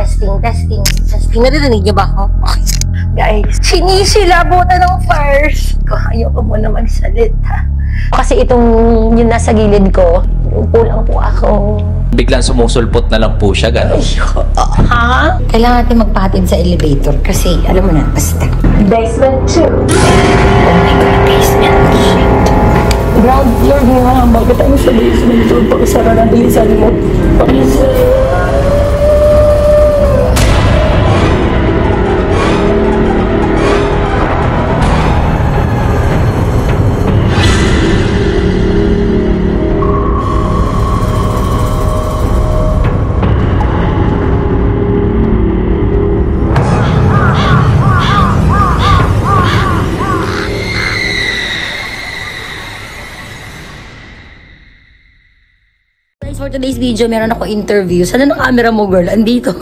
Testing, testing, testing. Naririnig niyo ba ako? Okay. Guys, sinisilabutan ng first. Ayoko mo naman salita. Kasi itong yung nasa gilid ko, kulang po ako. Biglang sumusulpot na lang po siya, gano'n. Ha? Kailangan natin magpahatid sa elevator kasi, alam mo na, basta. Basement 2. Oh my God, basement. Shit. Ground floor nga. Bakit tayo sa basement 2? Pag-sara na bilisan mo. Pag-sara. For today's video, meron ako interview. Sana na camera mo, girl? Andito.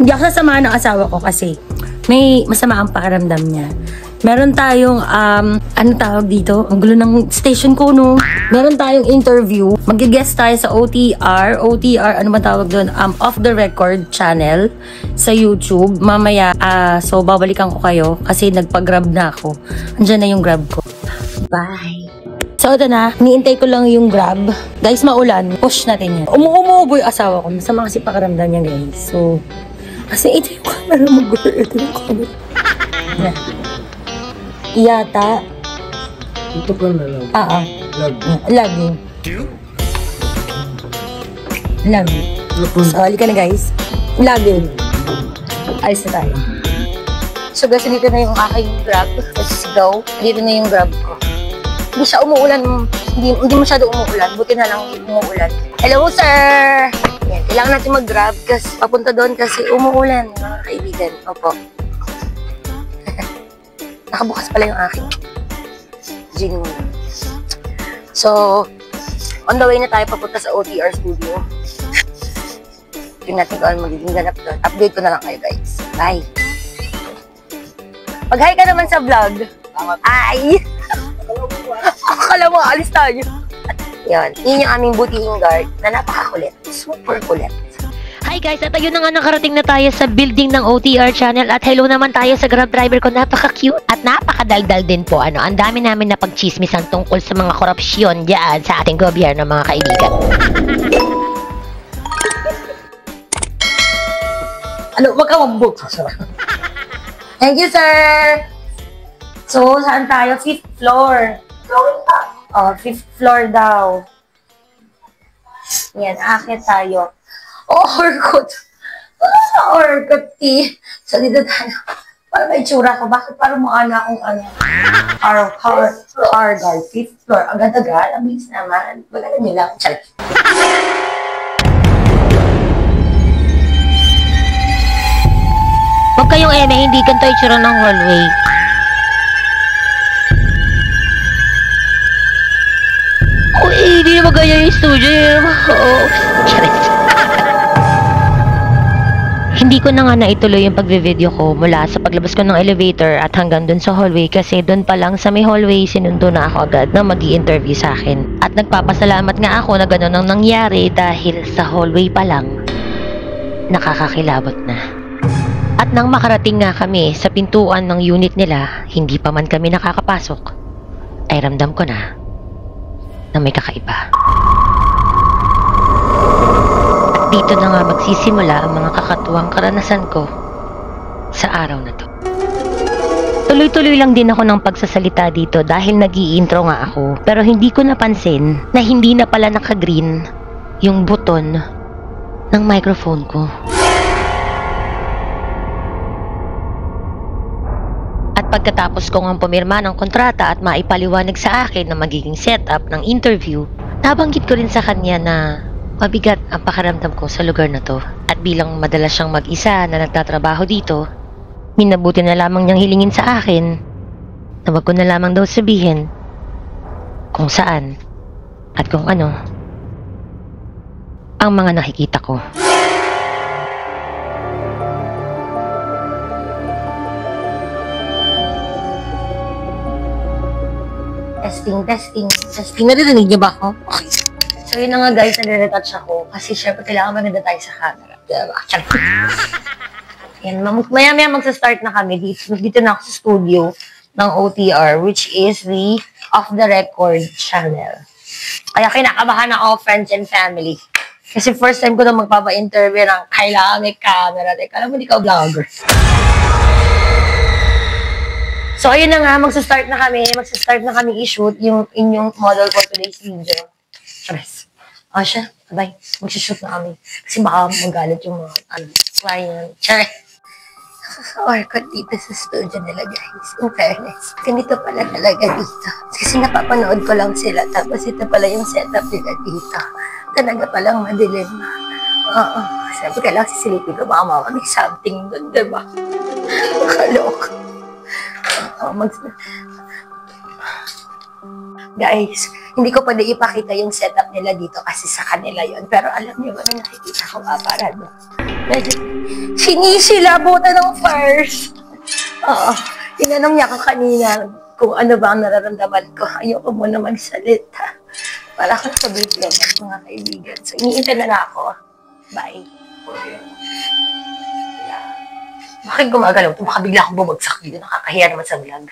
Hindi ako sasamahan ng asawa ko kasi may masama ang pakiramdam niya. Meron tayong, ano tawag dito? Ang gulo ng station ko, no? Meron tayong interview. Mag-guest tayo sa OTR. OTR, ano ba tawag doon? Off the Record channel sa YouTube. Mamaya, so babalikan ko kayo kasi nagpa-grab na ako. Andiyan na yung grab ko. Bye! So, ito na. Niintay ko lang yung grab. Guys, maulan. Push natin yan. Umuubo yung asawa ko. Masama kasi pakiramdam niya, guys. So, kasi ito yung camera mo, girl. Ito yung camera. Yata. Ito ka na lang. Love you. Love you. So, halika na, guys. Love you. Alis na tayo. So, guys, dito na yung aking grab. Let's go. Dito na yung grab ko. Hindi siya umuulan, hindi masyado umuulan, buti na lang umuulan. Hello, sir! Yan, kailangan natin mag-grab kasi papunta doon kasi umuulan, mga kaibigan. Opo. Nakabukas pala yung aking gin. So, on the way na tayo papunta sa OTR studio. Tingnan natin kung ano magiging ganap doon. Update ko na lang kayo, guys. Bye! Mag-hi ka naman sa vlog. Ay! Akala mo, alis tayo. Yun. Yun yung aming butihing guard na napakakulit. Super kulit. Hi guys, at ayun na nga nakarating na tayo sa building ng OTR channel at hello naman tayo sa grab driver ko. Napaka-cute at napakadaldal din po. Ang dami namin na pagchismisan tungkol sa mga korupsyon diyan sa ating gobyerno, mga kaibigan. Wag ka mag-book. Thank you, sir! So, saan tayo? 5th floor. Going up. Oh, 5th floor daw. Yan, akit tayo. Oh, orkut. Orkut, T. So, dito tayo. Parang may tsura ko. Bakit parang mukha na akong car guard. 5th floor. Agad-agad. Abilis naman. Magalan nyo lang. Chalet. Huwag kayong hindi ganito yung tsura ng hallway. Hindi naman ganyan yung studio. Hindi ko na nga naituloy yung pagbe-video ko mula sa paglabas ko ng elevator at hanggang dun sa hallway kasi dun pa lang sa may hallway sinundo na ako agad na mag-i-interview sa akin. At nagpapasalamat nga ako na ganun ang nangyari dahil sa hallway pa lang nakakakilabot na. At nang makarating nga kami sa pintuan ng unit nila, hindi pa man kami nakakapasok, ay ramdam ko na may kakaiba. At dito na nga magsisimula ang mga kakatuwang karanasan ko sa araw na to. Tuloy-tuloy lang din ako ng pagsasalita dito dahil nag-i-intro nga ako, pero hindi ko napansin na hindi na pala naka-green yung buton ng microphone ko. At pagkatapos ko ngang pumirma ng kontrata at maipaliwanag sa akin na magiging setup ng interview, nabanggit ko rin sa kanya na mabigat ang pakiramdam ko sa lugar na to. At bilang madalas siyang mag-isa na nagtatrabaho dito, minabuti na lamang niyang hilingin sa akin na wag ko na lamang daw sabihin kung saan at kung ano ang mga nakikita ko. Testing, testing, testing. Naririnig niyo ba ako? Okay. So yun na nga guys, nagre-retouch ako. Kasi syempre kailangan maganda tayo sa camera. Diba? Yan, maya-maya magsa-start na kami. Dito na ako sa studio ng OTR, which is the Off the Record channel. Kaya kinakabahan ako, friends and family. Kasi first time ko na magpapa-interview ng kailangan may camera. Teka, alam mo, hindi ka vlogger. So, ayun na nga, magsa-start na kami i-shoot yung inyong model for today's video. Charis. O siya, bye. Magsishoot na kami. Kasi baka magalit yung mga, client. Charis. Nakaka-orkot dito sa studio nila, guys. In fairness. Ganito pala talaga dito. Kasi napapanood ko lang sila. Tapos ito pala yung setup nila dito. Talaga palang madilim. Oo. Sabi kailangan sisilipin ko. Baka mamamig something doon, diba? Makalok. Guys, hindi ko pwede ipakita yung setup nila dito kasi sa kanila yon. Pero alam niyo ba, may nakikita ko para doon. Sinisilabutan ng first. Oo. Tinanong niya ako kanina kung ano ba ang nararamdaman ko. Ayoko muna magsalita. Para ako nakabigyan mga kaibigan. So, iniintay na ako. Bye. Bakit gumagalaw? Baka bigla akong bumagsak dito. Nakakahiya naman sa vlog.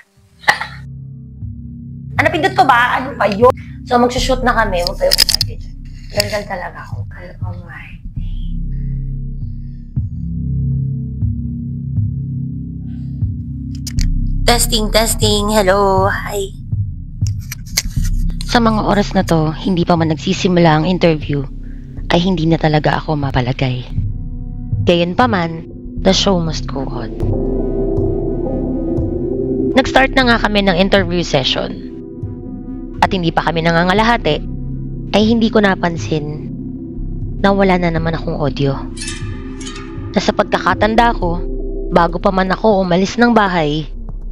Ano, pindot ko ba? Ano pa yun? So, magsushoot na kami. Huwag kayo kumagi dyan. Gandal talaga ako. Kalumay. Testing. Hello. Hi. Sa mga oras na to, hindi pa man nagsisimula ang interview, ay hindi na talaga ako mapalagay. Gayon pa man, the show must go on. Nag-start na nga kami ng interview session. At hindi pa kami nangangalahati, ay hindi ko napansin na wala na naman akong audio. Na sa pagkakatanda ko, bago pa man ako umalis ng bahay,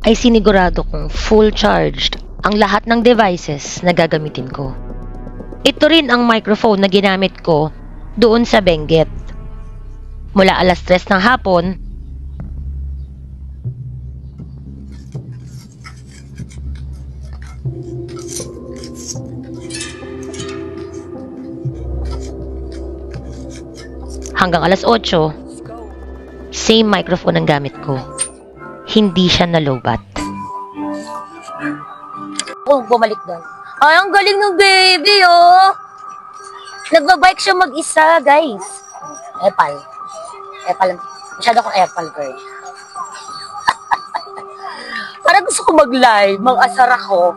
ay sinigurado kong full charged ang lahat ng devices na gagamitin ko. Ito rin ang microphone na ginamit ko doon sa Benguet. Mula alas 3 ng hapon, hanggang alas 8, same microphone ang gamit ko. Hindi siya nalobat. Kung bumalik doon. Ay, ang galing ng baby, oh! Nagbabike siya mag-isa, guys. Epal. Masyado akong epal, girl. Parang gusto ko mag-live. Mag-asar ako.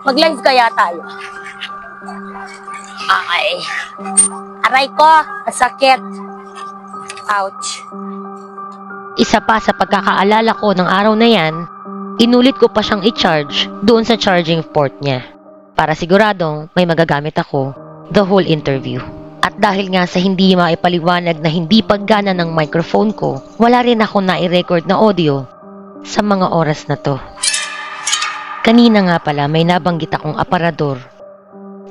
Mag-live kaya tayo. Ay. Aray ko. Masakit. Ouch. Isa pa sa pagkakaalala ko ng araw na yan, inulit ko pa siyang i-charge doon sa charging port niya para siguradong may magagamit ako the whole interview. At dahil nga sa hindi maipaliwanag na hindi paggana ng microphone ko, wala rin ako nai-record na audio sa mga oras na to. Kanina nga pala may nabanggit akong aparador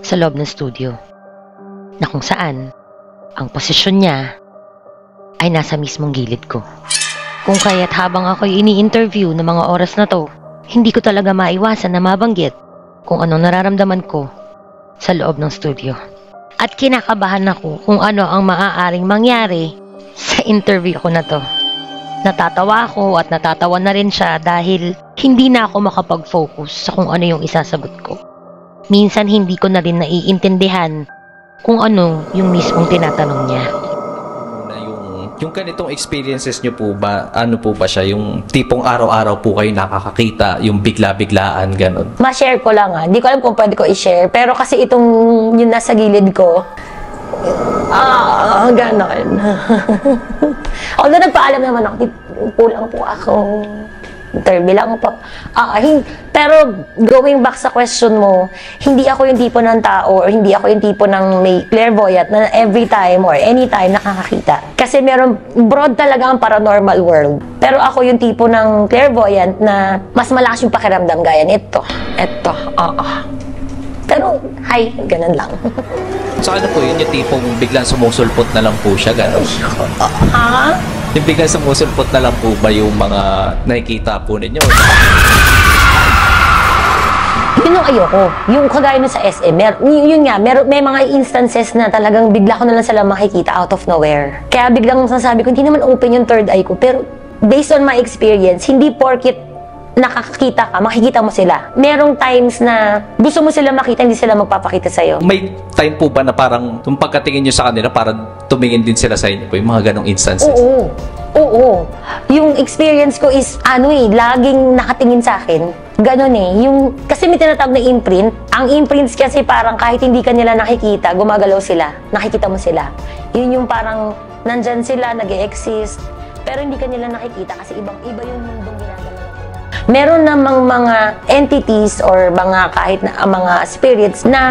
sa loob ng studio na kung saan ang posisyon niya ay nasa mismong gilid ko. Kung kaya't habang ako'y ini-interview ng mga oras na to, hindi ko talaga maiwasan na mabanggit kung anong nararamdaman ko sa loob ng studio. At kinakabahan ako kung ano ang maaaring mangyari sa interview ko na to. Natatawa ako at natatawa na rin siya dahil hindi na ako makapag-focus sa kung ano yung isasagot ko. Minsan hindi ko na rin naiintindihan kung ano yung mismong tinatanong niya. Yung ganitong experiences nyo po ba, ano po ba siya? Yung tipong araw-araw po kayo nakakakita, yung bigla-biglaan, gano'n? Ma-share ko lang, Hindi ko alam kung pwede ko i-share. Pero kasi itong yung nasa gilid ko, gano'n. Although nagpaalam naman ako, pulang po ako. Interview lang po. Pero going back sa question mo, hindi ako yung tipo ng tao or hindi ako yung tipo ng may clairvoyant na every time or anytime nakakakita. Kasi meron broad talaga ang paranormal world. Pero ako yung tipo ng clairvoyant na mas malakas yung pakiramdam gaya nito. Pero, ganun lang. So ano po yun, yung tipong biglang sumusulpot na lang po siya, gano'n? Yung biglang sumusulpot na lang po ba yung mga nakikita po ninyo? Yun yung ayoko. Yung kagaya nun sa SM, yun nga, may mga instances na talagang bigla ko na lang sila makikita out of nowhere. Kaya biglang sasabi ko, hindi naman open yung third eye ko. Pero based on my experience, hindi porket nakakakita ka, makikita mo sila. Merong times na gusto mo sila makita, hindi sila magpapakita sa'yo. May time po ba na parang yung pagkatingin nyo sa kanila, parang tumingin din sila sa inyo po, yung mga ganong instances? Oo. Yung experience ko is, laging nakatingin sa akin. Ganon kasi may tinatawag na imprint. Ang imprints kasi parang kahit hindi ka nila nakikita, gumagalaw sila. Nakikita mo sila. Yun yung parang nandyan sila, nag-e-exist. Pero hindi ka nila nakikita kasi iba yung mundong ginagalaw. Meron namang mga entities or kahit mga spirits na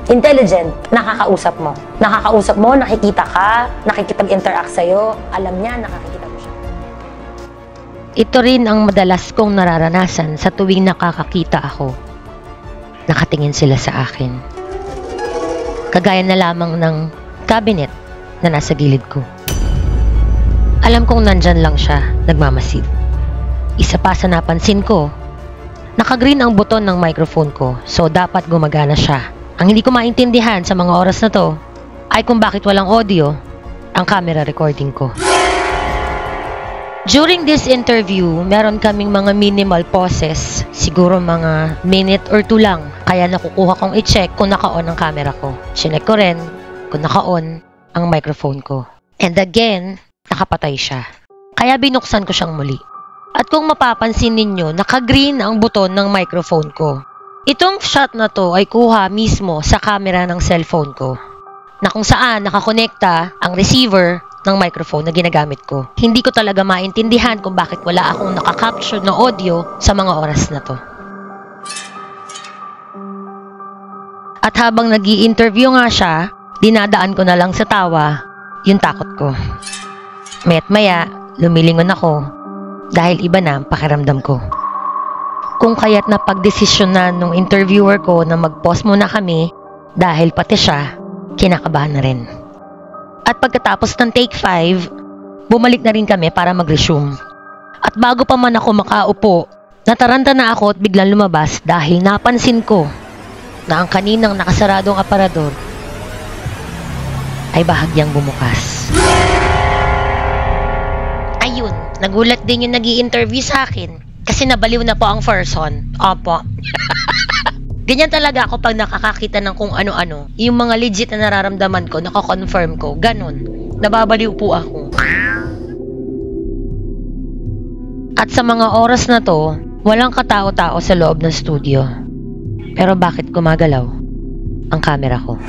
intelligent, nakakausap mo. Nakikita ka, nakikipag-interact sa'yo, alam niya, nakakikita mo siya. Ito rin ang madalas kong nararanasan sa tuwing nakakakita ako. Nakatingin sila sa akin. Kagaya na lamang ng cabinet na nasa gilid ko. Alam kong nandyan lang siya, nagmamasid. Isa pa sa napansin ko, naka-green ang buton ng microphone ko, so dapat gumagana siya. Ang hindi ko maintindihan sa mga oras na to ay kung bakit walang audio ang camera recording ko. During this interview, meron kaming mga minimal pauses, siguro mga minute or 2 lang, kaya nakukuha kong i-check kung naka-on ang camera ko. Chinek ko rin kung naka-on ang microphone ko. And again, nakapatay siya. Kaya binuksan ko siyang muli. At kung mapapansin ninyo, naka-green ang buton ng microphone ko. Itong shot na to ay kuha mismo sa camera ng cellphone ko, na kung saan nakakonekta ang receiver ng microphone na ginagamit ko. Hindi ko talaga maintindihan kung bakit wala akong nakakapture na audio sa mga oras na to. At habang nag-i-interview nga siya, dinadaan ko na lang sa tawa yung takot ko. Maya't maya, lumilingon ako dahil iba na ang pakiramdam ko. Kung kaya't napagdesisyonan nung interviewer ko na mag-pause muna kami dahil pati siya, kinakabahan na rin. At pagkatapos ng take 5, bumalik na rin kami para mag-resume. At bago pa man ako makaupo, nataranta na ako at biglang lumabas dahil napansin ko na ang kaninang nakasaradong aparador ay bahagyang bumukas. Ayun, nagulat din yung nag-i-interview sa akin kasi nabaliw na po ang person. Opo. Ganyan talaga ako pag nakakakita ng kung ano-ano. Yung mga legit na nararamdaman ko, nako-confirm ko. Ganon. Nababaliw po ako. At sa mga oras na to, walang katao-tao sa loob ng studio. Pero bakit gumagalaw ang camera ko?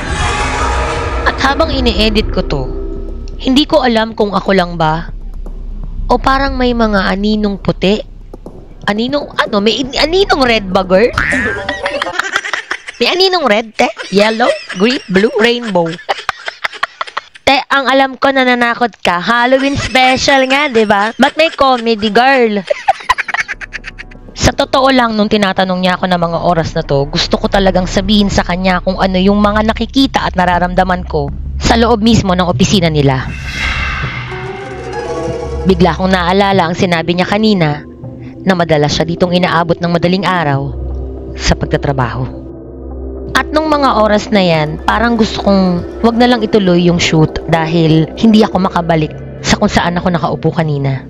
At habang ini-edit ko to, hindi ko alam kung ako lang ba o parang may mga aninong puti. May aninong red ba, girl? May aninong red, te? Yellow, green, blue, rainbow. Te, ang alam ko na nanakot ka, Halloween special nga, di ba? Ba't may comedy, girl? Sa totoo lang, nung tinatanong niya ako ng mga oras na to, gusto ko talagang sabihin sa kanya kung ano yung mga nakikita at nararamdaman ko sa loob mismo ng opisina nila. Bigla kong naalala ang sinabi niya kanina na madalas siya ditong inaabot ng madaling araw sa pagtatrabaho. At nung mga oras na yan, parang gusto kong wag na lang ituloy yung shoot dahil hindi ako makabalik sa kung saan ako nakaupo kanina.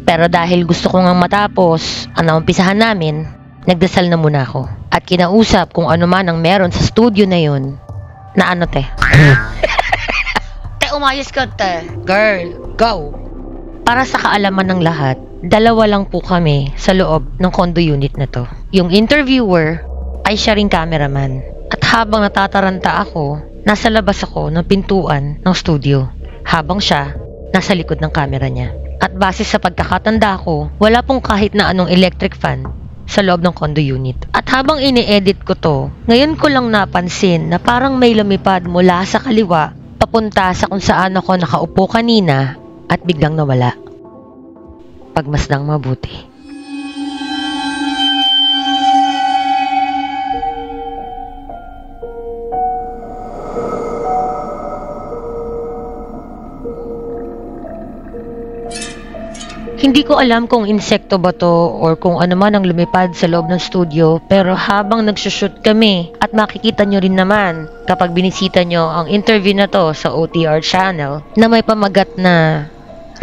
Pero dahil gusto ko nga matapos ang naumpisahan namin, nagdasal na muna ako. At kinausap kung ano man ang meron sa studio na yun. Na ano, te? Te, umayos ka, te. Girl, go! Para sa kaalaman ng lahat, 2 lang po kami sa loob ng condo unit na to. Yung interviewer ay siya ring cameraman. At habang natataranta ako, nasa labas ako ng pintuan ng studio. Habang siya, nasa likod ng camera niya. At base sa pagkakatanda ko, wala pong kahit na anong electric fan sa loob ng condo unit. At habang ini-edit ko to, ngayon ko lang napansin na parang may lumipad mula sa kaliwa papunta sa kung saan ako nakaupo kanina at biglang nawala. Pagmasdang mabuti. Hindi ko alam kung insekto ba to or kung ano man ang lumipad sa loob ng studio, pero habang nagsushoot kami at makikita nyo rin naman kapag binisita nyo ang interview na to sa OTR channel na may pamagat na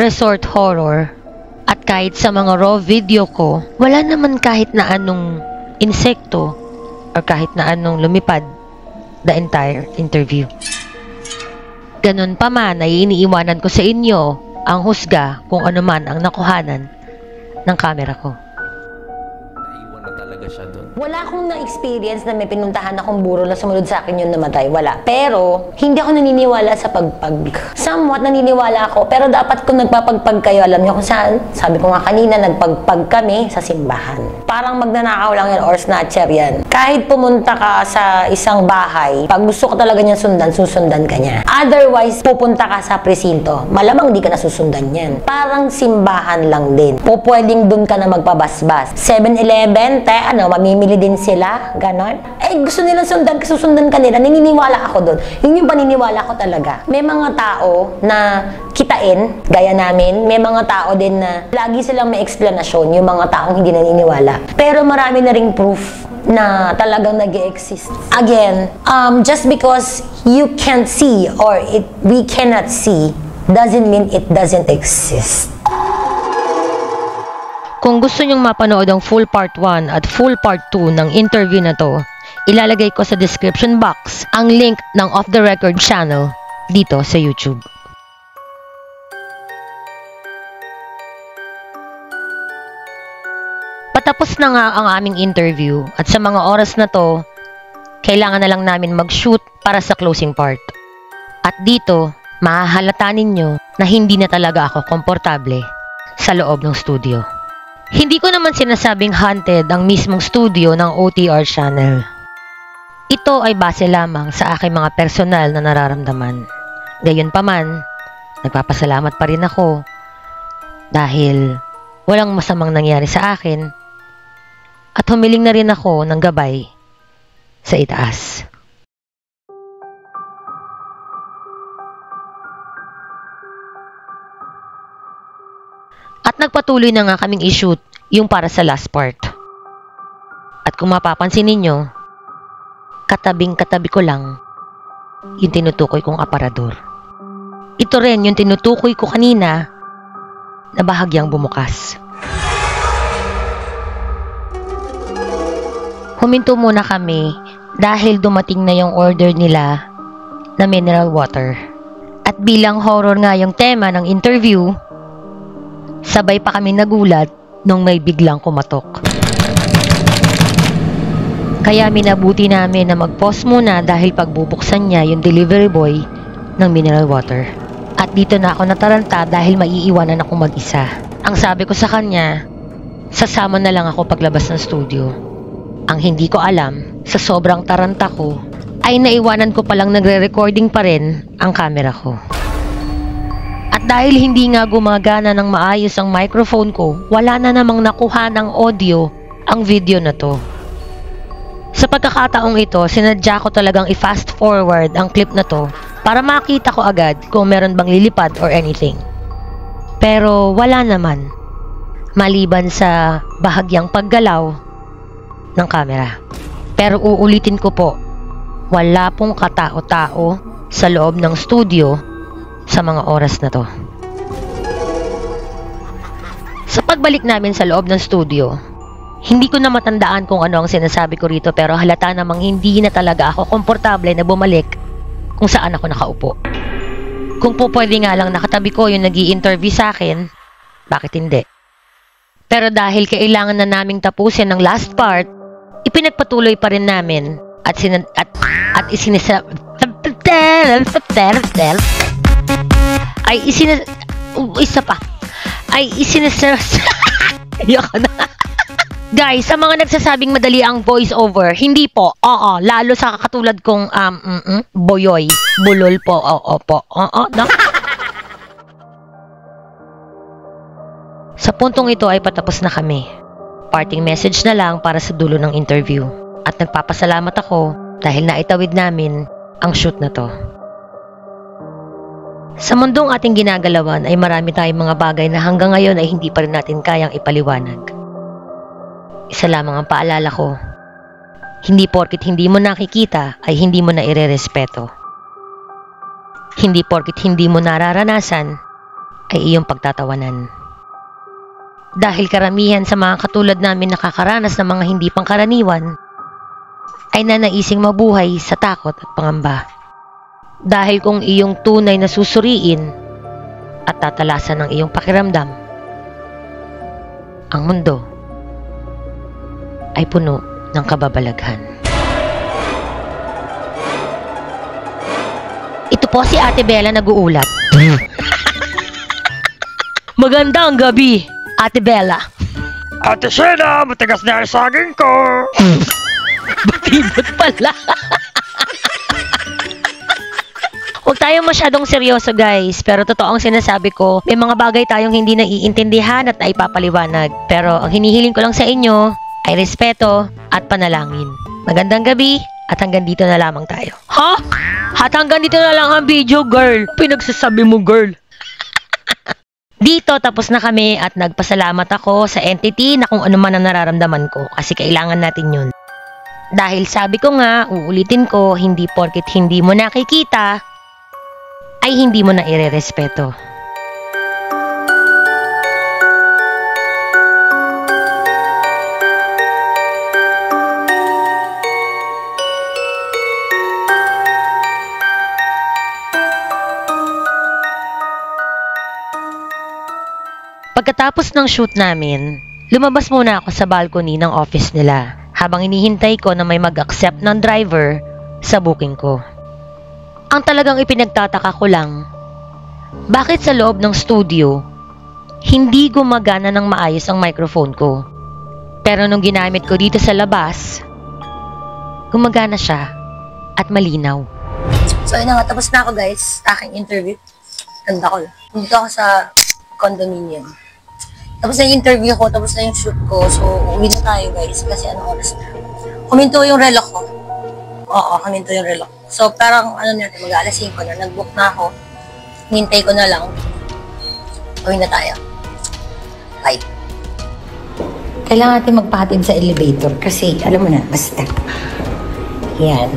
resort horror, at kahit sa mga raw video ko, wala naman kahit na anong insekto or kahit na anong lumipad the entire interview. Ganun pa man ay iniiwanan ko sa inyo ang husga kung ano man ang nakuhanan ng camera ko. Naiwan na talaga siya doon. Wala akong na-experience na may pinuntahan akong buro na sumunod sa akin yung namatay. Wala. Pero, hindi ako naniniwala sa pagpag. Somewhat naniniwala ako, pero dapat kung nagpapagpag kayo, alam niyo kung saan? Sabi ko nga kanina, nagpagpag kami sa simbahan. Parang magnanakaw lang yan or snatcher yan. Kahit pumunta ka sa isang bahay, pag gusto ka talaga niya sundan, susundan ka niya. Otherwise, pupunta ka sa presinto, malamang di ka nasusundan yan. Parang simbahan lang din. O pwedeng dun ka na magpabasbas. 7-Eleven, mamimili din sila, ganon. Gusto nilang sundan, susundan ka nila. Naniniwala ako dun. Yun yung paniniwala ko talaga. May mga tao na kitain, gaya namin. May mga tao din na lagi silang may explanation, yung mga taong hindi naniniwala. Pero marami na ring proof na talagang nag-exist. Again, just because you can't see or we cannot see doesn't mean it doesn't exist. Kung gusto nyong mapanood ang full part 1 at full part 2 ng interview na to, ilalagay ko sa description box ang link ng Off the Record channel dito sa YouTube. Patapos na nga ang aming interview at sa mga oras na to, kailangan na lang namin mag-shoot para sa closing part. At dito, mahahalata ninyo na hindi na talaga ako komportable sa loob ng studio. Hindi ko naman sinasabing haunted ang mismong studio ng OTR channel. Ito ay base lamang sa aking mga personal na nararamdaman. Gayunpaman, nagpapasalamat pa rin ako dahil walang masamang nangyari sa akin at humiling na rin ako ng gabay sa itaas. At nagpatuloy na nga kaming i-shoot yung para sa last part. At kung mapapansin ninyo, katabing-katabi ko lang yung tinutukoy kong aparador. Ito rin yung tinutukoy ko kanina na bahagyang bumukas. Huminto muna kami dahil dumating na yung order nila na mineral water. At bilang horror nga yung tema ng interview, sabay pa kami nagulat nung may biglang kumatok. Kaya minabuti namin na mag-pause muna dahil pagbubuksan niya yung delivery boy ng mineral water. At dito na ako nataranta dahil maiiwanan ako mag-isa. Ang sabi ko sa kanya, sasama na lang ako paglabas ng studio. Ang hindi ko alam, sa sobrang taranta ko, ay naiwanan ko palang nagre-recording pa rin ang camera ko. At dahil hindi nga gumagana ng maayos ang microphone ko, wala na namang nakuha ng audio ang video na to. Sa pagkakataong ito, sinadya ko talagang i-fast forward ang clip na to para makita ko agad kung meron bang lilipad or anything. Pero wala naman, maliban sa bahagyang paggalaw ng camera. Pero uulitin ko po, wala pong katao-tao sa loob ng studio sa mga oras na to. Sa pagbalik namin sa loob ng studio, hindi ko na matandaan kung ano ang sinasabi ko rito, pero halata namang hindi na talaga ako komportable na bumalik kung saan ako nakaupo. Kung po pwede nga lang nakatabi ko yung nag-i-interview sa akin, bakit hindi? Pero dahil kailangan na naming tapusin ang last part, ipinagpatuloy pa rin namin at Ayoko na. Guys, sa mga nagsasabing madali ang voice over, hindi po. Oo, lalo sa katulad kong boyoy, bulol po. Oo po. No? Sa puntong ito ay patapos na kami. Parting message na lang para sa dulo ng interview. At nagpapasalamat ako dahil naitawid namin ang shoot na to. Sa mundong ating ginagalawan ay marami tayong mga bagay na hanggang ngayon ay hindi pa rin natin kayang ipaliwanag. Isa lamang ang paalala ko, hindi porkit hindi mo nakikita ay hindi mo na irerespeto. Hindi porkit hindi mo nararanasan ay iyong pagtatawanan. Dahil karamihan sa mga katulad namin nakakaranas ng mga hindi pangkaraniwan ay nanaising mabuhay sa takot at pangamba. Dahil kung iyong tunay na susuriin at tatalasan ng iyong pakiramdam, ang mundo ay puno ng kababalaghan. Ito po si Ate Bella nag-uulat. Magandang gabi, Ate Bella. Ate Sheila, matigas na yung saging ko. Batibot pala. Huwag tayong masyadong seryoso guys, pero totoo ang sinasabi ko, may mga bagay tayong hindi naiintindihan at naipapaliwanag. Pero ang hinihiling ko lang sa inyo ay respeto at panalangin. Magandang gabi at hanggang dito na lamang tayo. Ha? At hanggang dito na lang ang video, girl. Pinagsasabi mo, girl. Dito tapos na kami at nagpasalamat ako sa entity na kung ano man ang nararamdaman ko kasi kailangan natin yun. Dahil sabi ko nga, uulitin ko, hindi porket hindi mo nakikita, ay hindi mo na irerespeto. Pagkatapos ng shoot namin, lumabas muna ako sa balcony ng office nila habang inihintay ko na may mag-accept ng driver sa booking ko. Ang talagang ipinagtataka ko lang, bakit sa loob ng studio, hindi gumagana ng maayos ang microphone ko. Pero nung ginamit ko dito sa labas, gumagana siya at malinaw. So, yun na nga. Tapos na ako, guys. Aking interview. Ganda ko. Nandito ako sa condominium. Tapos na yung interview ko, tapos na yung shoot ko. So, uwi na tayo, guys. Kasi anong oras na. Huminto yung relo ko. Oo, huminto yung relo. So, parang, natin, mag-aalas 5 na. Nag-book na ako. Hintay ko na lang. Uwi na tayo. Bye. Kailangan natin magpahatid sa elevator kasi, alam mo na, basta. Yan.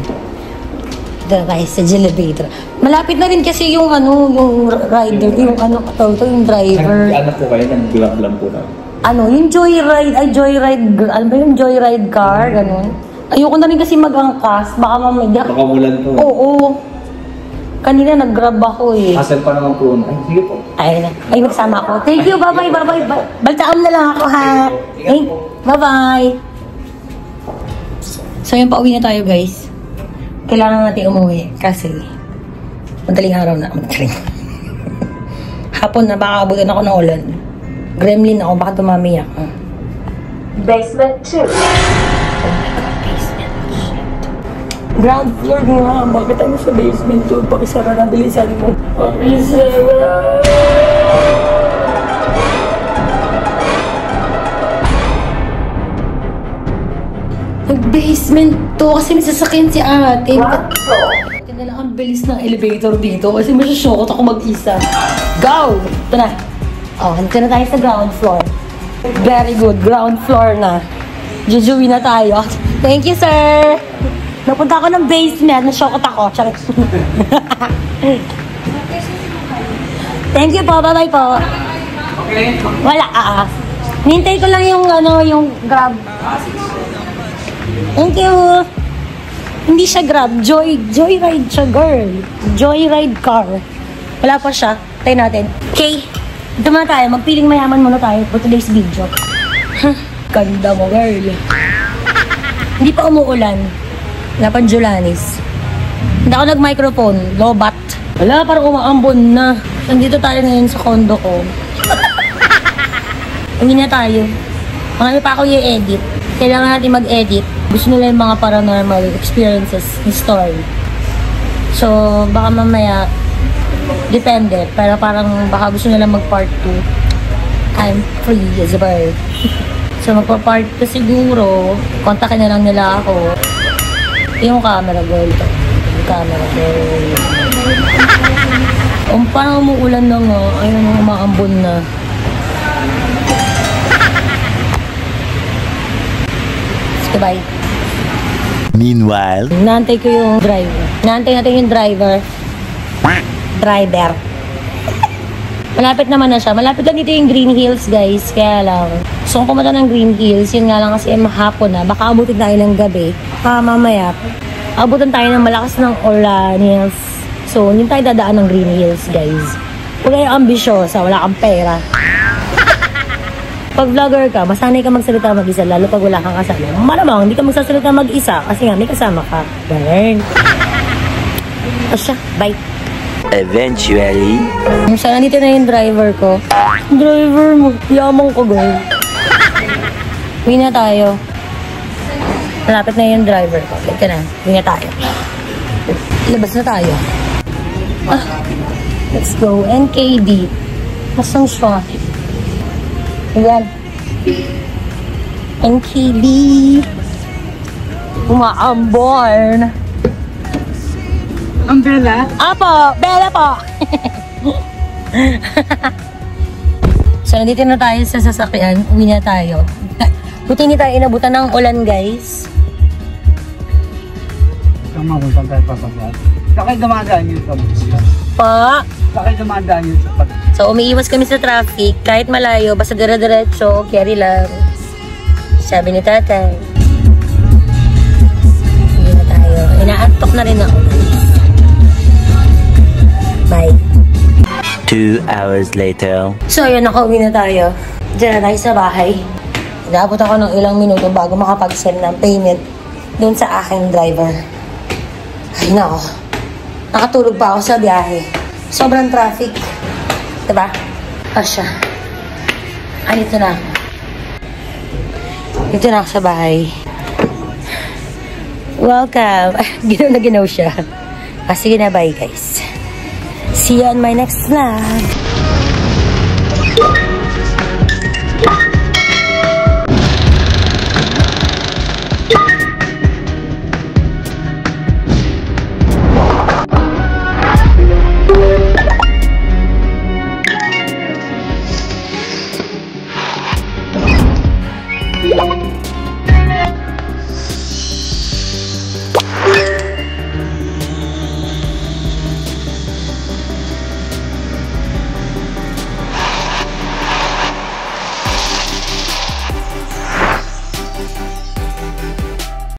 Doon tayo sa elevator. Malapit na rin kasi yung yung rider, yung yung driver. Ano po kayo? Nag-grab lang po na. Yung joyride, yung joyride car, ganun. Ayoko na rin kasi mag-angkas, baka mamaya. Baka mulan po. Oo. Kanina nag-grab ako eh. Hassle pa naman po. Ay, sige po. Ay, magsama ako. Thank you, bye-bye. Baltaan na lang ako, ha? Hey, bye-bye. So, yun, pauwi na tayo, guys. Kailangan natin umuwi kasi madaling araw na. Hapon na, baka abutin ako ng ulan. Gremlin ako, baka tumami ako. Basement 2. Ground floor nga, bakit tayo sa basement 2? Pakisara na, bilisan mo. Pakisara! Nag-basement 2 kasi may sasakyan si ate. Ito na lang ang bilis ng elevator dito kasi masyashokot ako mag-isa. Go! Ito na. Nandito na tayo sa ground floor. Very good, ground floor na. Jujuwi na tayo. Thank you, sir! Napunta ako ng basement, nasyokot ako. Charik. Thank you po, bye-bye po. Okay. Wala, Nintay ko lang yung Grab. Thank you. Hindi siya Grab, Joyride siya, girl. Joyride car. Wala pa siya. Tayo natin. Okay. Ito muna tayo. Magpiling mayaman muna tayo for today's video. Ganda mo, girl. Hindi pa umuulan. Wala pa Julanis. Hindi ako nag-microphone. Lobat. Wala, parang umaambon na. Nandito tayo ngayon sa condo ko. Uwi na tayo. Marami pa ako i-edit. Kailangan natin mag-edit. Gusto nila yung mga paranormal experiences ni story. So, baka mamaya, depende. Pero parang baka gusto nila mag-part 2. I'm free as a bird. So, magpa-part 2 siguro. Kontakin na lang nila ako. Yung camera girl. Yung camera girl. Parang umuulan na nga. Ayun, umaambon na. Bye. Meanwhile, Naantay ko yung driver. Naantay natin yung driver. Malapit naman na siya. Malapit lang dito yung Green Hills, guys. Kaya lang. So, kung pumunta ng Green Hills, yun nga lang kasi mahapon na. Baka abutin tayo ng gabi. Mamaya, abutin tayo ng malakas ng ulan. Yes. So, hindi tayo dadaan ng Green Hills, guys. Huwag kayong ambisyosa. Wala kang pera. Pag vlogger ka, masanay ka magsalita mag-isa, lalo pag wala kang kasama. Malamang, hindi ka magsasalita mag-isa kasi nga may kasama ka. Ganun. O siya, bye. eventually, So, nandito na yung driver ko. Driver mo, yamang ko, girl. Uwi na tayo. Malapit na yung driver ko. Wait ka na, uwi na tayo. Labas na tayo. Let's go. NKD. Nasaan siya? Ayan. NKD. Umaambon. Umbrella? Apo! Bella po! So, nandito na tayo sa sasakyan. Uwi na tayo. Buti hindi tayo inabutan ng ulan, guys. Tama kung saan tayo papagat. Saka dumadaan yun sa Pa! Saka dumadaan yun sa pag... So, umiiwas kami sa traffic. Kahit malayo, basta dire-diretso, carry lang. Sabi ni tatay. Uwi na tayo. Inaantok na rin ako. Bye. 2 hours later. So, ayun, nakauwi na tayo. Diyan na tayo sa bahay. Inabot ako ng ilang minuto bago makapag-send ng payment dun sa aking driver. Ay, nako. Nakatulog pa ako sa biyahe. Sobrang traffic. Diba? Asya. Ay, ito na. Ito na ako sa bahay. Welcome. Ginaw na ginaw siya. Sige na, bye guys. See you on my next vlog.